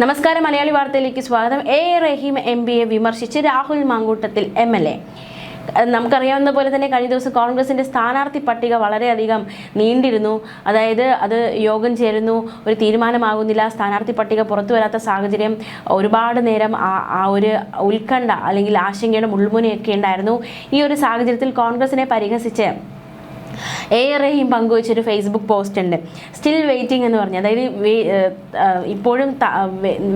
നമസ്കാരം, മലയാളി വാർത്തയിലേക്ക് സ്വാഗതം. റഹീം എംപിയെ വിമർശിച്ച് രാഹുൽ മാങ്കൂട്ടത്തിൽ MLA. നമുക്കറിയാവുന്ന പോലെ തന്നെ കഴിഞ്ഞ ദിവസം കോൺഗ്രസിന്റെ സ്ഥാനാർത്ഥി പട്ടിക വളരെയധികം നീണ്ടിരുന്നു. അതായത് അത് യോഗം ചേരുന്നു, ഒരു തീരുമാനമാകുന്നില്ല, സ്ഥാനാർത്ഥി പട്ടിക പുറത്തു വരാത്ത സാഹചര്യം. ഒരുപാട് നേരം ആ ഒരു ഉത്കണ്ഠ അല്ലെങ്കിൽ ആശങ്കയുടെ മുൾമുനയൊക്കെ ഉണ്ടായിരുന്നു. ഈ ഒരു സാഹചര്യത്തിൽ കോൺഗ്രസിനെ പരിഹസിച്ച് റഹീം പങ്കുവച്ചൊരു ഫേസ്ബുക്ക് പോസ്റ്റ് ഉണ്ട്. സ്റ്റിൽ വെയിറ്റിംഗ് എന്ന് പറഞ്ഞ്, അതായത് ഇപ്പോഴും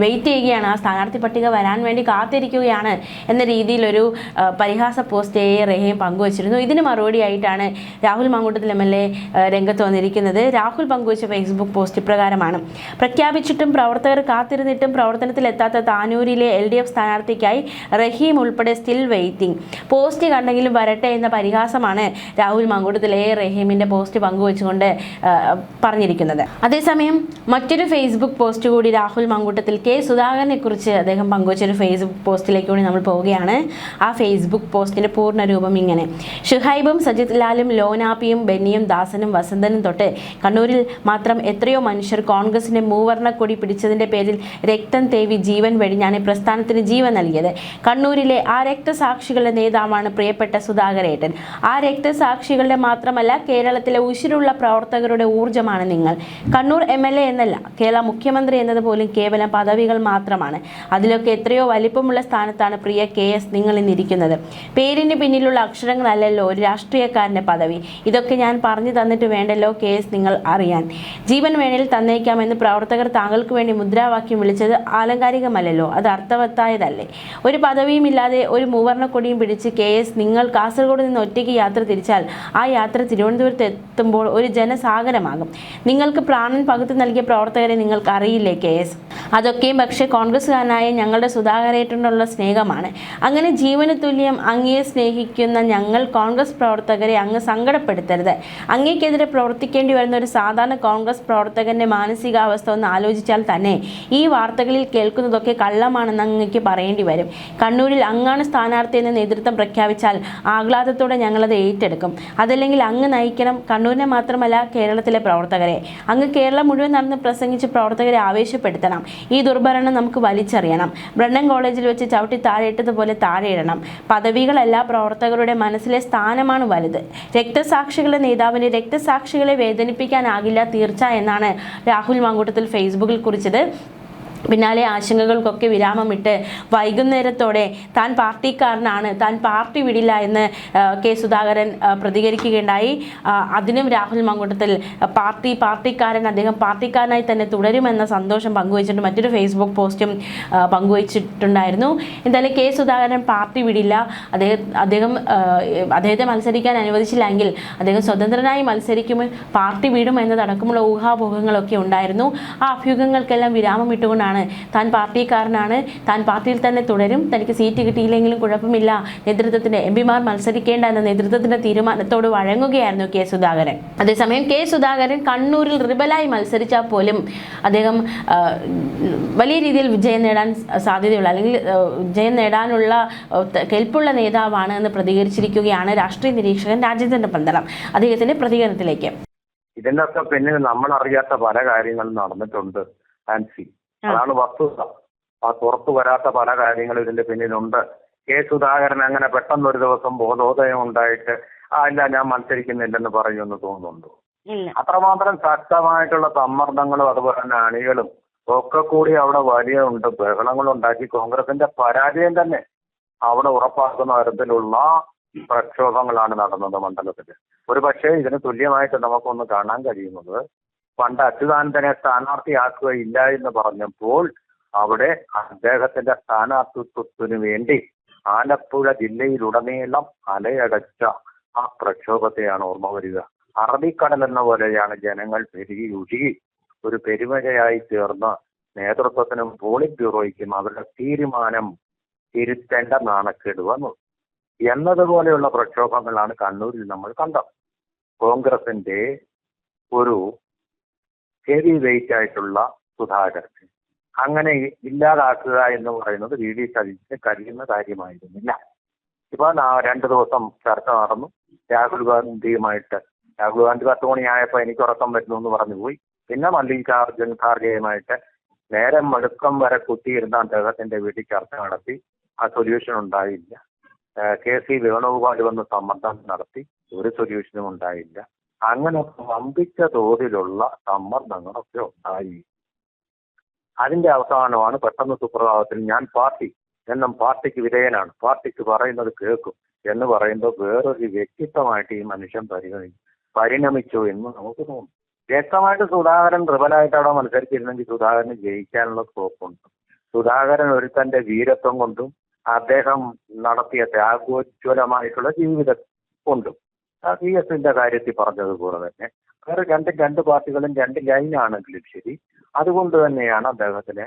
വെയിറ്റ് ചെയ്യുകയാണ്, ആ സ്ഥാനാർത്ഥി പട്ടിക വരാൻ വേണ്ടി കാത്തിരിക്കുകയാണ് എന്ന രീതിയിലൊരു പരിഹാസ പോസ്റ്റ് റഹീം പങ്കുവച്ചിരുന്നു. ഇതിന് മറുപടിയായിട്ടാണ് രാഹുൽ മാങ്കൂട്ടത്തിൽ MLA രംഗത്ത് വന്നിരിക്കുന്നത്. രാഹുൽ പങ്കുവച്ച ഫേസ്ബുക്ക് പോസ്റ്റ് ഇപ്രകാരമാണ്: പ്രഖ്യാപിച്ചിട്ടും പ്രവർത്തകർ കാത്തിരുന്നിട്ടും പ്രവർത്തനത്തിലെത്താത്ത താനൂരിലെ LDF സ്ഥാനാർത്ഥിക്കായി റഹീം ഉൾപ്പെടെ സ്റ്റിൽ വെയിറ്റിംഗ്. പോസ്റ്റ് കണ്ടെങ്കിലും വരട്ടെ എന്ന പരിഹാസമാണ് രാഹുൽ മാങ്കൂട്ടത്തിൽ റഹീമിന്റെ പോസ്റ്റ് പങ്കുവെച്ചുകൊണ്ട് പറഞ്ഞിരിക്കുന്നത്. അതേസമയം മറ്റൊരു ഫേസ്ബുക്ക് പോസ്റ്റ് കൂടി രാഹുൽ മാങ്കൂട്ടത്തിൽ സുധാകരനെ കുറിച്ച് അദ്ദേഹം പങ്കുവച്ചൊരു ഫേസ്ബുക്ക് പോസ്റ്റിലേക്ക് കൂടി നമ്മൾ പോവുകയാണ്. ആ ഫേസ്ബുക്ക് പോസ്റ്റിന്റെ പൂർണ്ണ രൂപം ഇങ്ങനെ: ഷുഹൈബും സജിത് ലാലും ലോനാപ്പിയും ബെന്നിയും ദാസനും വസന്തനും തൊട്ട് കണ്ണൂരിൽ മാത്രം എത്രയോ മനുഷ്യർ കോൺഗ്രസിന്റെ മൂവർണ്ണ കൊടി പിടിച്ചതിന്റെ പേരിൽ രക്തം തേവി ജീവൻ വെടിഞ്ഞാണ് പ്രസ്ഥാനത്തിന് ജീവൻ നൽകിയത്. കണ്ണൂരിലെ ആ രക്തസാക്ഷികളുടെ നേതാവാണ് പ്രിയപ്പെട്ട സുധാകരേട്ടൻ. ആ രക്തസാക്ഷികളുടെ മാത്രമല്ല, കേരളത്തിലെ ഉശിരുള്ള പ്രവർത്തകരുടെ ഊർജ്ജമാണ് നിങ്ങൾ. കണ്ണൂർ MLA എന്നല്ല, കേരള മുഖ്യമന്ത്രി എന്നത് പോലും കേവലം പദവികൾ മാത്രമാണ്. അതിലൊക്കെ എത്രയോ വലിപ്പമുള്ള സ്ഥാനത്താണ് പ്രിയ KS നിങ്ങൾ ഇന്നിരിക്കുന്നത്. പേരിന് പിന്നിലുള്ള അക്ഷരങ്ങളല്ലല്ലോ ഒരു രാഷ്ട്രീയക്കാരൻ്റെ പദവി. ഇതൊക്കെ ഞാൻ പറഞ്ഞു തന്നിട്ട് വേണ്ടല്ലോ KS നിങ്ങൾ അറിയാൻ. ജീവൻ വേണേൽ തന്നേക്കാമെന്ന് പ്രവർത്തകർ താങ്കൾക്ക് വേണ്ടി മുദ്രാവാക്യം വിളിച്ചത് ആലങ്കാരികമല്ലല്ലോ, അത് അർത്ഥവത്തായതല്ലേ? ഒരു പദവിയും ഇല്ലാതെ ഒരു മൂവർണ്ണ കൊടിയും പിടിച്ച് KS നിങ്ങൾ കാസർഗോഡ് നിന്ന് ഒറ്റയ്ക്ക് യാത്ര തിരിച്ചാൽ ആ യാത്ര തിരുവനന്തപുരത്ത് എത്തുമ്പോൾ ഒരു ജനസാഗരമാകും. നിങ്ങൾക്ക് പ്രാണൻ പകുത്തു നൽകിയ പ്രവർത്തകരെ നിങ്ങൾക്ക് അറിയില്ലേ KS? അതൊക്കെയും പക്ഷേ കോൺഗ്രസ്സുകാരനായ ഞങ്ങളുടെ സുധാകരേട്ടനുള്ള സ്നേഹമാണ്. അങ്ങനെ ജീവന് തുല്യം അങ്ങയെ സ്നേഹിക്കുന്ന ഞങ്ങൾ കോൺഗ്രസ് പ്രവർത്തകരെ അങ്ങ് സങ്കടപ്പെടുത്തരുത്. അങ്ങേക്കെതിരെ പ്രവർത്തിക്കേണ്ടി വരുന്ന ഒരു സാധാരണ കോൺഗ്രസ് പ്രവർത്തകന്റെ മാനസികാവസ്ഥ ഒന്ന് ആലോചിച്ചാൽ തന്നെ ഈ വാർത്തകളിൽ കേൾക്കുന്നതൊക്കെ കള്ളമാണെന്ന് അങ്ങേക്ക് പറയേണ്ടി വരും. കണ്ണൂരിൽ അങ്ങാണ് സ്ഥാനാർത്ഥി എന്ന് നേതൃത്വം പ്രഖ്യാപിച്ചാൽ ആഹ്ലാദത്തോടെ ഞങ്ങളത് ഏറ്റെടുക്കും. അതല്ലെങ്കിൽ അങ്ങ് നയിക്കണം കണ്ണൂരിനെ മാത്രമല്ല കേരളത്തിലെ പ്രവർത്തകരെ. അങ്ങ് കേരളം മുഴുവൻ നടന്ന് പ്രസംഗിച്ച് പ്രവർത്തകരെ ആവേശപ്പെടുത്തണം. ഈ ദുർഭരണം നമുക്ക് വലിച്ചെറിയണം. ബ്രണ്ണൻ കോളേജിൽ വെച്ച് ചവിട്ടി താഴെയിട്ടതുപോലെ താഴെയിടണം. പദവികളല്ല, പ്രവർത്തകരുടെ മനസ്സിലെ സ്ഥാനമാണ് വലുത്. രക്തസാക്ഷികളുടെ നേതാവിന് രക്തസാക്ഷികളെ വേദനിപ്പിക്കാനാകില്ല തീർച്ച എന്നാണ് രാഹുൽ മാങ്കൂട്ടത്തിൽ ഫേസ്ബുക്കിൽ കുറിച്ചത്. പിന്നാലെ ആശങ്കകൾക്കൊക്കെ വിരാമമിട്ട് വൈകുന്നേരത്തോടെ താൻ പാർട്ടിക്കാരനാണ്, താൻ പാർട്ടി വിടില്ല എന്ന് സുധാകരൻ പ്രതികരിക്കുകയുണ്ടായി. അതിനും രാഹുൽ മാങ്കൂട്ടത്തിൽ പാർട്ടിക്കാരൻ, അദ്ദേഹം പാർട്ടിക്കാരനായി തന്നെ തുടരുമെന്ന സന്തോഷം പങ്കുവച്ചിട്ട് മറ്റൊരു ഫേസ്ബുക്ക് പോസ്റ്റും പങ്കുവച്ചിട്ടുണ്ടായിരുന്നു. എന്തായാലും സുധാകരൻ പാർട്ടി വിടില്ല, അദ്ദേഹത്തെ മത്സരിക്കാൻ അനുവദിച്ചില്ലെങ്കിൽ അദ്ദേഹം സ്വതന്ത്രനായി മത്സരിക്കുമ്പോൾ പാർട്ടി വിടും എന്നതടക്കമുള്ള ഊഹാപോഹങ്ങളൊക്കെ ഉണ്ടായിരുന്നു. ആ അഭ്യൂഹങ്ങൾക്കെല്ലാം വിരാമമിട്ടുകൊണ്ടാണ് താൻ പാർട്ടിക്കാരനാണ്, താൻ പാർട്ടിയിൽ തന്നെ തുടരും, തനിക്ക് സീറ്റ് കിട്ടിയില്ലെങ്കിലും കുഴപ്പമില്ല, നേതൃത്വത്തിന്റെ MPമാർ മത്സരിക്കേണ്ട എന്ന നേതൃത്വത്തിന്റെ തീരുമാനത്തോട് വഴങ്ങുകയായിരുന്നു സുധാകരൻ. അതേസമയം സുധാകരൻ കണ്ണൂരിൽ റിബലായി മത്സരിച്ചാൽ പോലും അദ്ദേഹം വലിയ രീതിയിൽ വിജയം നേടാൻ സാധ്യതയുള്ള അല്ലെങ്കിൽ വിജയം നേടാനുള്ള കെൽപ്പുള്ള നേതാവാണ് എന്ന് പ്രതികരിച്ചിരിക്കുകയാണ് രാഷ്ട്രീയ നിരീക്ഷകൻ രാജേന്ദ്രൻ പന്തളം. അദ്ദേഹത്തിന്റെ പ്രതികരണത്തിലേക്ക്: ഇതിനൊക്കെ പിന്നിൽ നമ്മൾ അറിയാത്ത പല കാര്യങ്ങളും നടന്നിട്ടുണ്ട് ആൻസി. അതാണ് വസ്തുത. ആ പുറത്തു വരാത്ത പല കാര്യങ്ങളും ഇതിന്റെ പിന്നിലുണ്ട്. സുധാകരൻ അങ്ങനെ പെട്ടെന്നൊരു ദിവസം ബോധോദയം ഉണ്ടായിട്ട് ഇല്ല ഞാൻ മത്സരിക്കുന്നില്ലെന്ന് പറയുമെന്ന് തോന്നുന്നുണ്ടോ? അത്രമാത്രം ശക്തമായിട്ടുള്ള സമ്മർദ്ദങ്ങളും അതുപോലെ തന്നെ അണികളും ഒക്കെ കൂടി അവിടെ വലിയ ബഹളങ്ങളുണ്ടാക്കി കോൺഗ്രസിന്റെ പരാജയം തന്നെ അവിടെ ഉറപ്പാക്കുന്ന തരത്തിലുള്ള പ്രക്ഷോഭങ്ങളാണ് നടന്നത് മണ്ഡലത്തിൽ. ഒരു പക്ഷേ ഇതിന് തുല്യമായിട്ട് നമുക്കൊന്ന് കാണാൻ കഴിയുന്നത്, പണ്ട് അച്യുതാനന്ദനെ സ്ഥാനാർത്ഥിയാക്കുകയില്ല എന്ന് പറഞ്ഞപ്പോൾ അവിടെ അദ്ദേഹത്തിന്റെ സ്ഥാനാർത്ഥിത്വത്തിനു വേണ്ടി ആലപ്പുഴ ജില്ലയിലുടനീളം അലയടച്ച ആ പ്രക്ഷോഭത്തെയാണ് ഓർമ്മ വരിക. അറബിക്കടൽ എന്ന പോലെയാണ് ജനങ്ങൾ പെരുകി ഒഴുകി ഒരു പെരുമഴയായി ചേർന്ന് നേതൃത്വത്തിനും പോളിറ്റ് ബ്യൂറോയ്ക്കും അവരുടെ തീരുമാനം തിരുത്തേണ്ട നാണക്കേട് വന്നു എന്നതുപോലെയുള്ള പ്രക്ഷോഭങ്ങളാണ് കണ്ണൂരിൽ നമ്മൾ കണ്ടത്. കോൺഗ്രസിന്റെ ഒരു ഹെവി വെയിറ്റ് ആയിട്ടുള്ള സുധാകരൻ അങ്ങനെ ഇല്ലാതാക്കുക എന്ന് പറയുന്നത് VD സതീശന് കഴിയുന്ന കാര്യമായിരുന്നില്ല. ഇപ്പൊ 2 ദിവസം ചർച്ച നടന്നു രാഹുൽ ഗാന്ധിയുമായിട്ട്. രാഹുൽ ഗാന്ധി 10 മണിയായപ്പോൾ എനിക്ക് ഉറക്കം വരുന്നു എന്ന് പറഞ്ഞു പോയി. പിന്നെ മല്ലികാർജുൻ ഖാർഗെയുമായിട്ട് നേരം മടുക്കം വരെ കുത്തിയിരുന്ന അദ്ദേഹത്തിന്റെ വീട്ടിൽ ചർച്ച നടത്തി, ആ സൊല്യൂഷൻ ഉണ്ടായില്ല. KC വേണുഗോപാൽ വന്ന് സമ്മർദ്ദം നടത്തി, ഒരു സൊല്യൂഷനും ഉണ്ടായില്ല. അങ്ങനെ വമ്പിച്ച തോതിലുള്ള സമ്മർദ്ദങ്ങളൊക്കെ ഉണ്ടായി. അതിന്റെ അവസാനമാണ് പെട്ടെന്ന് സുപ്രഭാതത്തിൽ ഞാൻ പാർട്ടിക്ക് വിധേയനാണ്, പാർട്ടിക്ക് പറയുന്നത് കേൾക്കും എന്ന് പറയുമ്പോൾ വേറൊരു വ്യക്തിത്വമായിട്ട് ഈ മനുഷ്യൻ പരിണമിച്ചു എന്ന് നമുക്ക് തോന്നും. വ്യക്തമായിട്ട് സുധാകരൻ റിബലായിട്ട് അവിടെ മത്സരിച്ചിരുന്നെങ്കിൽ സുധാകരന് ജയിക്കാനുള്ള സ്കോപ്പുണ്ട്. സുധാകരൻ ഒരുത്തന്റെ വീരത്വം കൊണ്ടും അദ്ദേഹം നടത്തിയ ത്യാഗോജ്വലമായിട്ടുള്ള ജീവിതം കൊണ്ടും CS-ന്റെ കാര്യത്തിൽ പറഞ്ഞതുപോലെ തന്നെ വേറെ രണ്ട് പാർട്ടികളും രണ്ട് ലൈനാണെങ്കിലും ശരി, അതുകൊണ്ട് തന്നെയാണ് അദ്ദേഹത്തിന്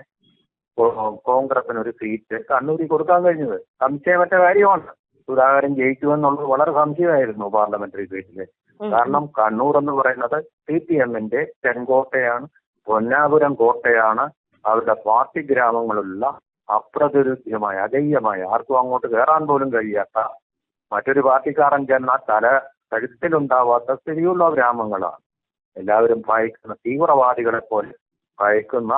കോൺഗ്രസിനൊരു സീറ്റ് കണ്ണൂരിൽ കൊടുക്കാൻ കഴിഞ്ഞത്. സംശയമറ്റ കാര്യമാണ്. സുധാകരൻ ജയിക്കുമെന്നുള്ളത് വളരെ സംശയമായിരുന്നു പാർലമെന്ററി സീറ്റില്. കാരണം കണ്ണൂർ എന്ന് പറയുന്നത് CPM-ന്റെ ചെങ്കോട്ടയാണ്, പൊന്നാപുരം കോട്ടയാണ്. അവരുടെ പാർട്ടി ഗ്രാമങ്ങളുള്ള അപ്രതിരോധ്യമായ അജയ്യമായ ആർക്കും അങ്ങോട്ട് കയറാൻ പോലും കഴിയാത്ത, മറ്റൊരു പാർട്ടിക്കാരൻ ചെന്നാൽ കഴുത്തിലുണ്ടാവാത്ത സ്ഥിതിയുള്ള ഗ്രാമങ്ങളാണ്. എല്ലാവരും ഭയക്കുന്ന, തീവ്രവാദികളെ പോലെ ഭയക്കുന്ന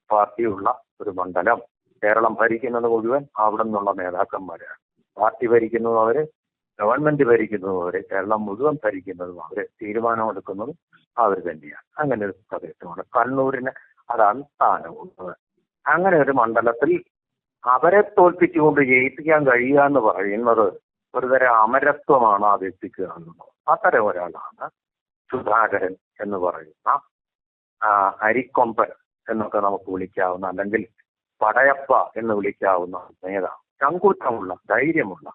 പാർട്ടിയുള്ള ഒരു മണ്ഡലം. കേരളം ഭരിക്കുന്നത് മുഴുവൻ അവിടെ നിന്നുള്ള നേതാക്കന്മാരാണ്. പാർട്ടി ഭരിക്കുന്നതും അവര്, ഗവൺമെന്റ് ഭരിക്കുന്നതും അവര്, കേരളം മുഴുവൻ ഭരിക്കുന്നതും അവര്, തീരുമാനമെടുക്കുന്നതും അവർ തന്നെയാണ്. അങ്ങനെ ഒരു പ്രദേശമാണ് കണ്ണൂരിന്, അതാണ് സ്ഥാനമുള്ളത്. അങ്ങനെ ഒരു മണ്ഡലത്തിൽ അവരെ തോൽപ്പിച്ചുകൊണ്ട് ജയിപ്പിക്കാൻ കഴിയുക എന്ന് പറയുന്നത് ഒരുതരം അമരത്വമാണ് ആ വ്യക്തിക്ക് എന്നുള്ളത്. അത്തരം ഒരാളാണ് സുധാകരൻ എന്ന് പറയുന്ന അരിക്കൊമ്പൻ എന്നൊക്കെ നമുക്ക് വിളിക്കാവുന്ന, അല്ലെങ്കിൽ പടയപ്പ എന്ന് വിളിക്കാവുന്ന നേതാവ്. ചങ്കൂറ്റമുള്ള, ധൈര്യമുള്ള,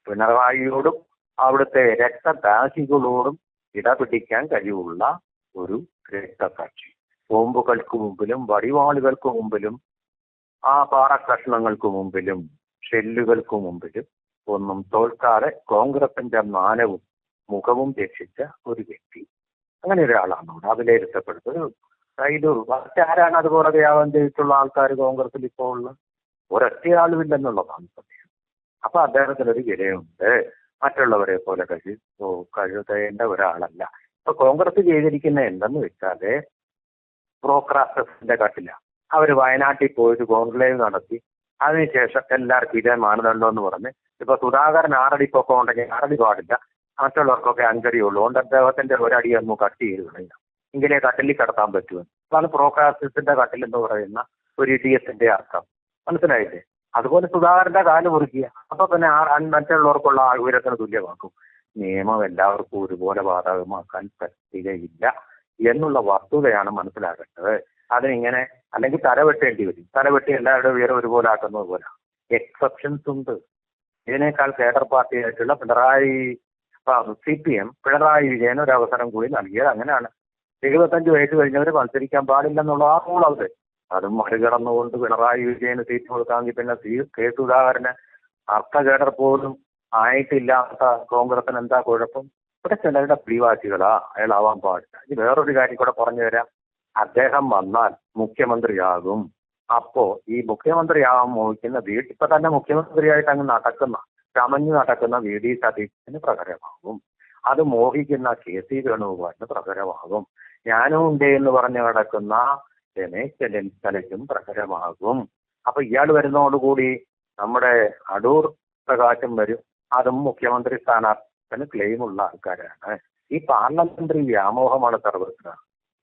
പിണറായിയോടും അവിടുത്തെ രക്തദാഹികളോടും ഇടപിടിക്കാൻ കഴിവുള്ള ഒരു രക്തസാക്ഷി. ബോംബുകൾക്ക് മുമ്പിലും വടിവാളുകൾക്ക് മുമ്പിലും ആ പാറക്കഷ്ണങ്ങൾക്ക് മുമ്പിലും ഷെല്ലുകൾക്ക് മുമ്പിലും ഒന്നും തോൽക്കാതെ കോൺഗ്രസിന്റെ മാനവും മുഖവും രക്ഷിച്ച ഒരു വ്യക്തി. അങ്ങനെ ഒരാളാണ് അവിടെ വിലയിരുത്തപ്പെടുന്നത്. ഇത് മറ്റാരാണ് അതുപോലെയാവാൻ ചെയ്തിട്ടുള്ള ആൾക്കാർ കോൺഗ്രസിൽ ഇപ്പോൾ ഉള്ള ഒരൊറ്റയാളുമില്ലെന്നുള്ളതാണ് സത്യം. അപ്പൊ അദ്ദേഹത്തിനൊരു വിലയുണ്ട്. മറ്റുള്ളവരെ പോലെ കഴുതേണ്ട ഒരാളല്ല. ഇപ്പൊ കോൺഗ്രസ് ചെയ്തിരിക്കുന്ന എന്തെന്ന് വെച്ചാല് പ്രോക്രാസ്റ്റസിന്റെ കട്ടില. അവര് വയനാട്ടിൽ പോയിട്ട് കോൺക്ലേവ് നടത്തി, അതിനുശേഷം എല്ലാവർക്കും ഇതേ മാനദണ്ഡം എന്ന് പറഞ്ഞ്, ഇപ്പൊ സുധാകരൻ 6 അടി പൊക്കം ഉണ്ടെങ്കിൽ 6 അടി പാടില്ല, മറ്റുള്ളവർക്കൊക്കെ 5 അടി ഉള്ളൂ, അതുകൊണ്ട് അദ്ദേഹത്തിന്റെ ഒരടി ഒന്ന് കട്ട് ചെയ്ത് കളയാം, ഇങ്ങനെ കട്ടിലിൽ കിടത്താൻ പറ്റുമെന്ന്. അതാണ് പ്രോക്രാസ്റ്റസിന്റെ കട്ടിൽ എന്ന് പറയുന്ന ഒരു ഇഡിയത്തിന്റെ അർത്ഥം. മനസ്സിലായില്ലേ? അതുപോലെ സുധാകരന്റെ കാല് മുറിക്കുക, അപ്പൊ പിന്നെ മറ്റുള്ളവർക്കുള്ള ഉയരത്തിന് തുല്യമാക്കും. നിയമം എല്ലാവർക്കും ഒരുപോലെ ബാധകമാക്കാൻ പറ്റുകയില്ല എന്നുള്ള വസ്തുതയാണ് മനസ്സിലാക്കേണ്ടത്. അതിനിങ്ങനെ, അല്ലെങ്കിൽ തലവെട്ടേണ്ടി വരും. തലവെട്ടി എല്ലാവരുടെ ഉയരം ഒരുപോലെ ആക്കുന്നത് പോലെ. എക്സെപ്ഷൻസ് ഉണ്ട്. ഇതിനേക്കാൾ കേഡർ പാർട്ടിയായിട്ടുള്ള CPM പിണറായി വിജയൻ ഒരു അവസരം കൂടി നൽകിയത് അങ്ങനെയാണ്. 75 വയസ്സ് കഴിഞ്ഞവർ മത്സരിക്കാൻ പാടില്ലെന്നുള്ള ആ റൂൾ അവിടെ. അതും മറികടന്നുകൊണ്ട് പിണറായി വിജയന് സീറ്റ് കൊടുക്കാമെങ്കിൽ പിന്നെ K സുധാകരന് കേഡർ പോലും ആയിട്ടില്ലാത്ത കോൺഗ്രസിന് എന്താ കുഴപ്പം? ഇവിടെ ചിലരുടെ പ്രിയവാസികളാ, അയാളാവാൻ പാടില്ല. ഇത് വേറൊരു കാര്യം കൂടെ പറഞ്ഞു തരാം. അദ്ദേഹം വന്നാൽ മുഖ്യമന്ത്രിയാകും. അപ്പോ ഈ മുഖ്യമന്ത്രിയാവാൻ മോഹിക്കുന്ന ഇപ്പൊ തന്നെ മുഖ്യമന്ത്രിയായിട്ട് അങ്ങ് ചമഞ്ഞു നടക്കുന്ന VD സതീശന് പ്രകരമാകും. അത് മോഹിക്കുന്ന KC വേണുഗോപാലിന് പ്രകരമാകും. ഞാനും ഉണ്ട് എന്ന് പറഞ്ഞു നടക്കുന്ന രമേശ് ചെന്നിത്തലയ്ക്കും പ്രകരമാകും. അപ്പൊ ഇയാൾ വരുന്നതോടുകൂടി നമ്മുടെ അടൂർ പ്രകാശം വരും. അതും മുഖ്യമന്ത്രി സ്ഥാനാർത്ഥിന് ക്ലെയിമുള്ള ആൾക്കാരാണ്. ഈ പാർലമെന്ററി വ്യാമോഹമാണ് സർവത്ര.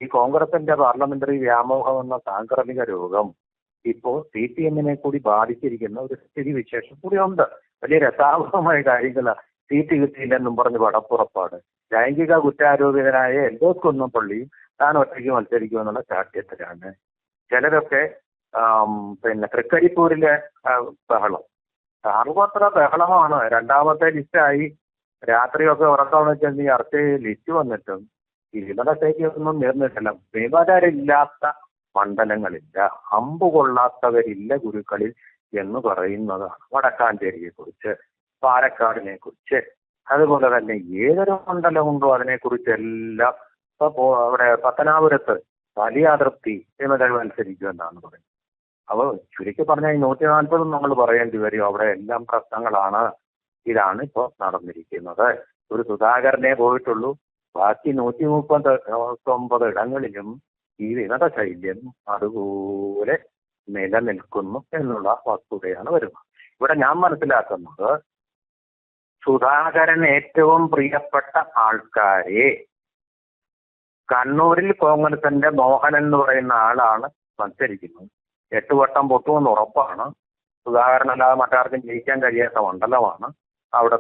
ഈ കോൺഗ്രസിന്റെ പാർലമെന്ററി വ്യാമോഹം എന്ന സാംക്രമിക രോഗം ഇപ്പോൾ CPM-നെ കൂടി ബാധിച്ചിരിക്കുന്ന ഒരു സ്ഥിതിവിശേഷം കൂടി ഉണ്ട്. വലിയ രസാവഹമായ കാര്യങ്ങളാണ്. സീറ്റ് കിട്ടിയില്ലെന്നും പറഞ്ഞ് പടപ്പുറപ്പാട്. ലൈംഗിക കുറ്റാരോപിതനായ എൽദോസ് കുന്നപ്പള്ളിയും താൻ ഒറ്റയ്ക്ക് മത്സരിക്കുമെന്നുള്ള ചാഠ്യത്തിലാണ്. ചിലരൊക്കെ തൃക്കരിപ്പൂരിലെ ബഹളം സർവത്ര ബഹളമാണ്. 2ാമത്തെ ലിസ്റ്റായി. രാത്രിയൊക്കെ ഉറക്കം വെച്ചാൽ ഈ അർച്ചയിൽ ലിസ്റ്റ് വന്നിട്ടും വിമതത്തേക്ക് ഒന്നും നേർന്നിട്ടില്ല. വിമതരില്ലാത്ത മണ്ഡലങ്ങളില്ല, അമ്പ് കൊള്ളാത്തവരില്ല ഗുരുക്കളിൽ എന്ന് പറയുന്നതാണ് വടക്കാഞ്ചേരിയെ കുറിച്ച്, പാലക്കാടിനെ കുറിച്ച്. അതുപോലെ തന്നെ ഏതൊരു മണ്ഡലമുണ്ടോ അതിനെക്കുറിച്ചെല്ലാം ഇപ്പൊ അവിടെ പത്തനാപുരത്ത് വലിയ അതൃപ്തി വിമതർ മത്സരിക്കുമെന്നാണ് പറയുന്നത്. അപ്പോൾ ചുരുക്കി പറഞ്ഞാൽ 140 നമ്മൾ പറയേണ്ടി വരും. അവിടെ എല്ലാം പ്രശ്നങ്ങളാണ്. ഇതാണ് ഇപ്പോൾ നടന്നിരിക്കുന്നത്. ഒരു സുധാകരനെ പോയിട്ടുള്ളൂ. ബാക്കി 139 ഇടങ്ങളിലും ഈ വിമത ശൈല്യം അതുപോലെ നിലനിൽക്കുന്നു എന്നുള്ള വസ്തുതയാണ് വരുന്നത്. ഇവിടെ ഞാൻ മനസ്സിലാക്കുന്നത് സുധാകരൻ ഏറ്റവും പ്രിയപ്പെട്ട ആൾക്കാരെ കണ്ണൂരിൽ കോൺഗ്രസിന്റെ മോഹനൻ എന്ന് പറയുന്ന ആളാണ് മത്സരിക്കുന്നത്. 8 വട്ടം പൊട്ടുമെന്ന് ഉറപ്പാണ്. സുധാകരനല്ലാതെ മറ്റാർക്കും ജയിക്കാൻ കഴിയാത്ത മണ്ഡലമാണ്. അവിടെ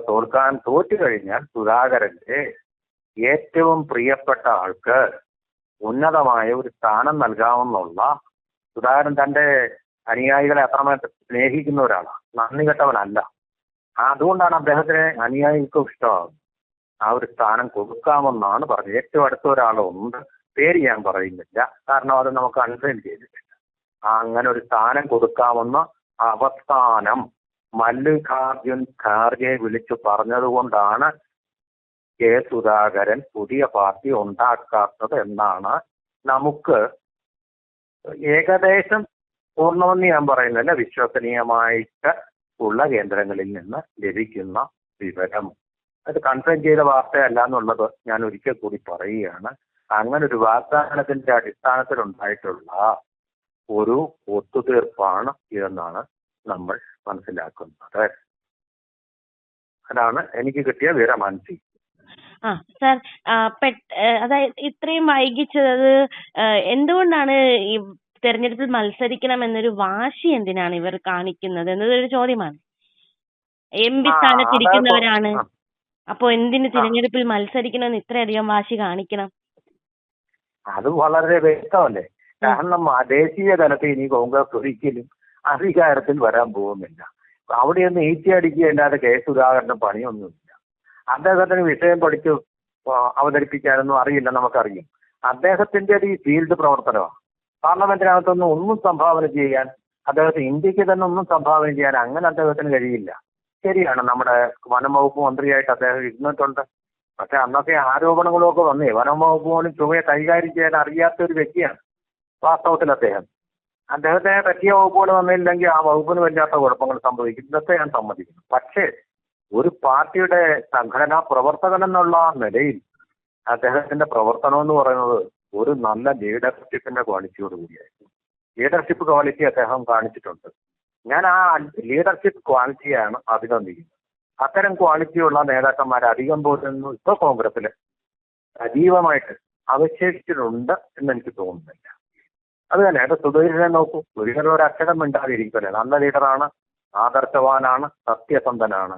തോറ്റു കഴിഞ്ഞാൽ സുധാകരന്റെ ഏറ്റവും പ്രിയപ്പെട്ട ആൾക്ക് ഉന്നതമായ ഒരു സ്ഥാനം നൽകാമെന്നുള്ള, സുധാകരൻ തന്റെ അനുയായികളെ അത്രമേൽ സ്നേഹിക്കുന്ന ഒരാളാണ്, നന്ദി കെട്ടവനല്ല. അതുകൊണ്ടാണ് അദ്ദേഹത്തിന് അനുയായികൾക്കും ഇഷ്ടമാകുന്നത്. ആ ഒരു സ്ഥാനം കൊടുക്കാമെന്നാണ് പറഞ്ഞത്. ഏറ്റവും അടുത്ത ഒരാളുണ്ട്, പേര് ഞാൻ പറയുന്നില്ല, കാരണം അത് നമുക്ക് കൺഫേം ചെയ്തിട്ടില്ല. അങ്ങനെ ഒരു സ്ഥാനം കൊടുക്കാമെന്ന് അവസാനം മല്ലികാർജുൻ ഖാർഗെ വിളിച്ചു പറഞ്ഞതുകൊണ്ടാണ് കെ സുധാകരൻ പുതിയ പാർട്ടി ഉണ്ടാക്കാത്തത് എന്നാണ് നമുക്ക് ഏകദേശം പൂർണ്ണമെന്ന് ഞാൻ പറയുന്നില്ല, വിശ്വസനീയമായിട്ട് ഉള്ള കേന്ദ്രങ്ങളിൽ നിന്ന് ലഭിക്കുന്ന വിവരം. അത് കൺഫേം ചെയ്ത വാർത്തയല്ല എന്നുള്ളത് ഞാൻ ഒരിക്കൽ കൂടി പറയുകയാണ്. അങ്ങനെ ഒരു വാഗ്ദാനത്തിന്റെ അടിസ്ഥാനത്തിൽ ഉണ്ടായിട്ടുള്ള ഒരു ഒത്തുതീർപ്പാണ് ഇതെന്നാണ് നമ്മൾ മനസ്സിലാക്കുന്നത്. അതാണ് എനിക്ക് കിട്ടിയ വിവരം. മനസ്സി സാർ, അതായത് ഇത്രയും വൈകിച്ചത് എന്തുകൊണ്ടാണ്? ഈ തെരഞ്ഞെടുപ്പിൽ മത്സരിക്കണം എന്നൊരു വാശി എന്തിനാണ് ഇവർ കാണിക്കുന്നത് എന്നതൊരു ചോദ്യമാണ്. MP സ്ഥാനത്തിരിക്കുന്നവരാണ്, അപ്പൊ എന്തിന് തിരഞ്ഞെടുപ്പിൽ മത്സരിക്കണമെന്ന് ഇത്രയധികം വാശി കാണിക്കണം? അത് വളരെ വ്യക്തമല്ലേ. കാരണം ദേശീയ തലത്തിൽ ഇനി കോൺഗ്രസ് ഒരിക്കലും അധികാരത്തിൽ വരാൻ പോകുന്നില്ല. അവിടെയൊന്നും ഈച്ചയടിക്കുക അല്ലാതെ കെ സുധാകരന്റെ പണിയൊന്നുമില്ല. അദ്ദേഹത്തിന് വിഷയം പഠിച്ച് അവതരിപ്പിക്കാനൊന്നും അറിയില്ല, നമുക്കറിയും. അദ്ദേഹത്തിന്റെ ഈ ഫീൽഡ് പ്രവർത്തനമാണ്. പാർലമെന്റിനകത്തൊന്നും ഒന്നും സംഭാവന ചെയ്യാൻ അദ്ദേഹത്തിന്, ഇന്ത്യക്ക് തന്നെ ഒന്നും സംഭാവന ചെയ്യാൻ അങ്ങനെ അദ്ദേഹത്തിന് കഴിയില്ല. ശരിയാണ്, നമ്മുടെ വനംവകുപ്പ് മന്ത്രിയായിട്ട് അദ്ദേഹം ഇരുന്നിട്ടുണ്ട്. പക്ഷെ അന്നത്തെ ആരോപണങ്ങളൊക്കെ വന്നേ വനംവകുപ്പ് പോലും ചുമയെ കൈകാര്യം ചെയ്യാൻ അറിയാത്ത ഒരു വ്യക്തിയാണ് വാസ്തവത്തിൽ അദ്ദേഹം. അദ്ദേഹത്തെ പറ്റിയ വകുപ്പുകൾ വന്നില്ലെങ്കിൽ ആ വകുപ്പിന് വല്ലാത്ത കുഴപ്പങ്ങൾ സംഭവിക്കും. ഇതൊക്കെ ഞാൻ സമ്മതിക്കുന്നു. പക്ഷേ ഒരു പാർട്ടിയുടെ സംഘടനാ പ്രവർത്തകൻ എന്നുള്ള നിലയിൽ അദ്ദേഹത്തിന്റെ പ്രവർത്തനം എന്ന് പറയുന്നത് ഒരു നല്ല ലീഡർഷിപ്പിന്റെ ക്വാളിറ്റിയോട് കൂടിയായിരുന്നു. ലീഡർഷിപ്പ് ക്വാളിറ്റി അദ്ദേഹം കാണിച്ചിട്ടുണ്ട്. ഞാൻ ആ ലീഡർഷിപ്പ് ക്വാളിറ്റിയാണ് അഭിനന്ദിക്കുന്നത്. അത്തരം ക്വാളിറ്റിയുള്ള നേതാക്കന്മാർ അധികം പോലും ഇപ്പോൾ കോൺഗ്രസിൽ സജീവമായിട്ട് അവശേഷിച്ചിട്ടുണ്ട് എന്നെനിക്ക് തോന്നുന്നില്ല. അത് തന്നെ സുധീരനെ നോക്കൂ, സുധീരൻ ഒരു അക്ഷരം മിണ്ടാതിരിക്കല്ലേ. നല്ല ലീഡറാണ്, ആദർശവാനാണ്, സത്യസന്ധനാണ്.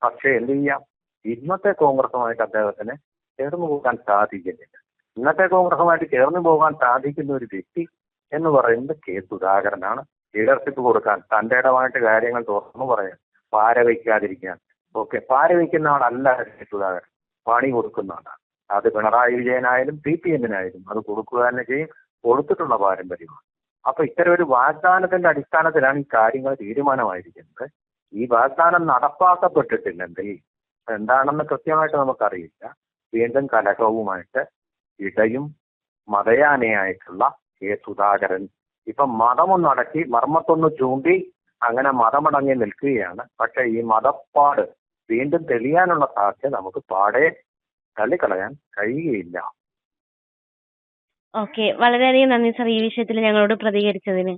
പക്ഷെ എന്ത് ചെയ്യാം, ഇന്നത്തെ കോൺഗ്രസുമായിട്ട് അദ്ദേഹത്തിന് ചേർന്ന് പോകാൻ സാധിക്കുന്നില്ല. ഇന്നത്തെ കോൺഗ്രസുമായിട്ട് ചേർന്ന് പോകാൻ സാധിക്കുന്ന ഒരു വ്യക്തി എന്ന് പറയുന്നത് കെ സുധാകരനാണ്. ലീഡർഷിപ്പ് കൊടുക്കാൻ, തൻ്റെ ഇടമായിട്ട് കാര്യങ്ങൾ തുറന്നു പറയാൻ, പാര വയ്ക്കാതിരിക്കാൻ. ഓക്കെ, പാര വയ്ക്കുന്ന ആളല്ല കെ സുധാകരൻ, പണി കൊടുക്കുന്ന ആളാണ്. അത് പിണറായി വിജയനായാലും CPM-നായാലും അത് കൊടുക്കുക തന്നെ ചെയ്യും, കൊടുത്തിട്ടുള്ള പാരമ്പര്യമാണ്. അപ്പൊ ഇത്തരം ഒരു വാഗ്ദാനത്തിന്റെ അടിസ്ഥാനത്തിലാണ് ഈ കാര്യങ്ങൾ തീരുമാനമായിരിക്കുന്നത്. ഈ വാഗ്ദാനം നടപ്പാക്കപ്പെട്ടിട്ടില്ലെങ്കിൽ എന്താണെന്ന് കൃത്യമായിട്ട് നമുക്കറിയില്ല. വീണ്ടും കലഹവുമായിട്ട് ഇടയും മതയാനയായിട്ടുള്ള കെ സുധാകരൻ ഇപ്പം മതമൊന്നടക്കി മർമ്മത്തൊന്ന് ചൂണ്ടി അങ്ങനെ മതമടങ്ങി നിൽക്കുകയാണ്. പക്ഷെ ഈ മതപ്പാട് വീണ്ടും തെളിയാനുള്ള സാധ്യത നമുക്ക് പാടെ തള്ളിക്കളയാൻ കഴിയുകയില്ല. ഓക്കെ, വളരെയധികം നന്ദി സാർ ഈ വിഷയത്തിൽ ഞങ്ങളോട് പ്രതികരിച്ചതിന്.